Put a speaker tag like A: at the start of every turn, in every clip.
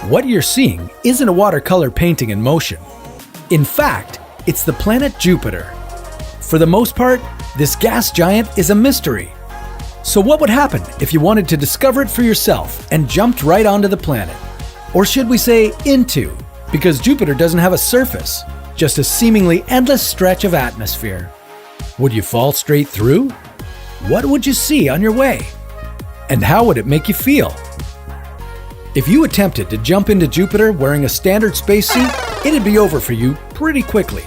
A: What you're seeing isn't a watercolor painting in motion. In fact, it's the planet Jupiter. For the most part, this gas giant is a mystery. So what would happen if you wanted to discover it for yourself and jumped right onto the planet? Or should we say into, because Jupiter doesn't have a surface, just a seemingly endless stretch of atmosphere. Would you fall straight through? What would you see on your way? And how would it make you feel? If you attempted to jump into Jupiter wearing a standard spacesuit, it'd be over for you pretty quickly.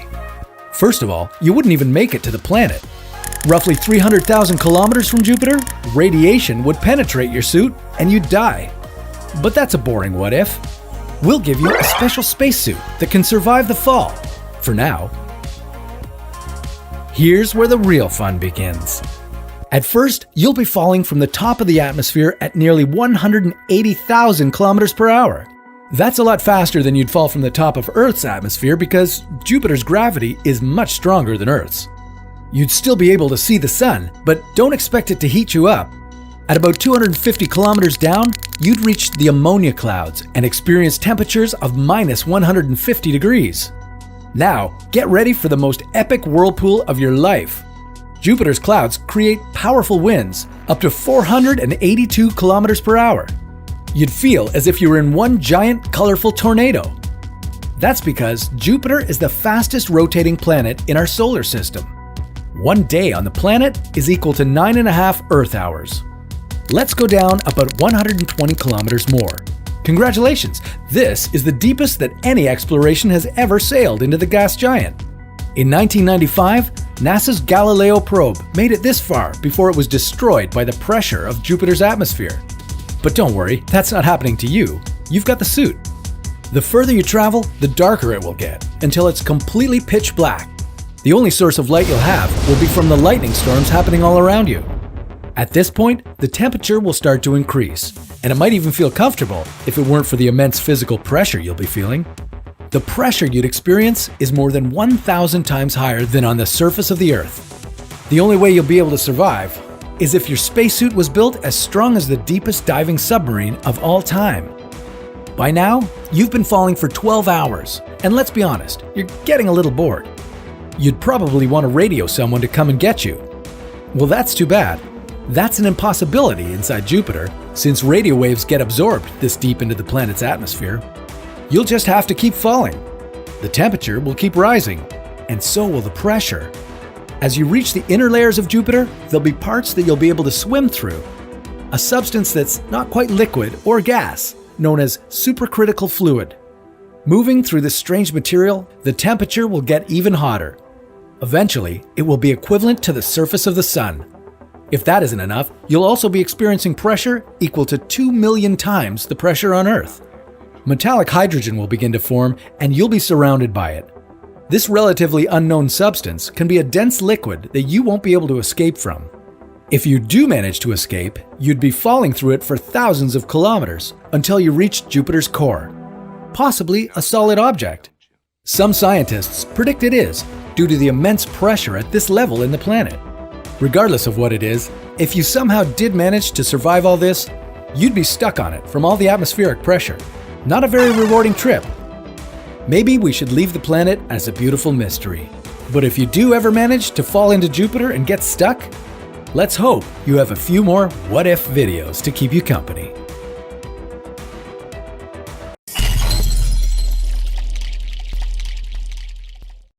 A: First of all, you wouldn't even make it to the planet. Roughly 300,000 kilometers from Jupiter, radiation would penetrate your suit and you'd die. But that's a boring what if. We'll give you a special spacesuit that can survive the fall, for now. Here's where the real fun begins. At first, you'll be falling from the top of the atmosphere at nearly 180,000 kilometers per hour. That's a lot faster than you'd fall from the top of Earth's atmosphere because Jupiter's gravity is much stronger than Earth's. You'd still be able to see the sun, but don't expect it to heat you up. At about 250 kilometers down, you'd reach the ammonia clouds and experience temperatures of minus 150 degrees. Now, get ready for the most epic whirlpool of your life. Jupiter's clouds create powerful winds, up to 482 kilometers per hour. You'd feel as if you were in one giant, colorful tornado. That's because Jupiter is the fastest rotating planet in our solar system. One day on the planet is equal to 9.5 Earth hours. Let's go down about 120 kilometers more. Congratulations! This is the deepest that any exploration has ever sailed into the gas giant. In 1995, NASA's Galileo probe made it this far before it was destroyed by the pressure of Jupiter's atmosphere. But don't worry, that's not happening to you. You've got the suit. The further you travel, the darker it will get, until it's completely pitch black. The only source of light you'll have will be from the lightning storms happening all around you. At this point, the temperature will start to increase, and it might even feel comfortable if it weren't for the immense physical pressure you'll be feeling. The pressure you'd experience is more than 1,000 times higher than on the surface of the Earth. The only way you'll be able to survive is if your spacesuit was built as strong as the deepest diving submarine of all time. By now, you've been falling for 12 hours, and let's be honest, you're getting a little bored. You'd probably want to radio someone to come and get you. Well, that's too bad. That's an impossibility inside Jupiter, since radio waves get absorbed this deep into the planet's atmosphere. You'll just have to keep falling. The temperature will keep rising, and so will the pressure. As you reach the inner layers of Jupiter, there'll be parts that you'll be able to swim through. A substance that's not quite liquid or gas, known as supercritical fluid. Moving through this strange material, the temperature will get even hotter. Eventually, it will be equivalent to the surface of the sun. If that isn't enough, you'll also be experiencing pressure equal to 2 million times the pressure on Earth. Metallic hydrogen will begin to form, and you'll be surrounded by it. This relatively unknown substance can be a dense liquid that you won't be able to escape from. If you do manage to escape, you'd be falling through it for thousands of kilometers until you reach Jupiter's core, possibly a solid object. Some scientists predict it is, due to the immense pressure at this level in the planet. Regardless of what it is, if you somehow did manage to survive all this, you'd be stuck on it from all the atmospheric pressure. Not a very rewarding trip. Maybe we should leave the planet as a beautiful mystery. But if you do ever manage to fall into Jupiter and get stuck, let's hope you have a few more what if videos to keep you company.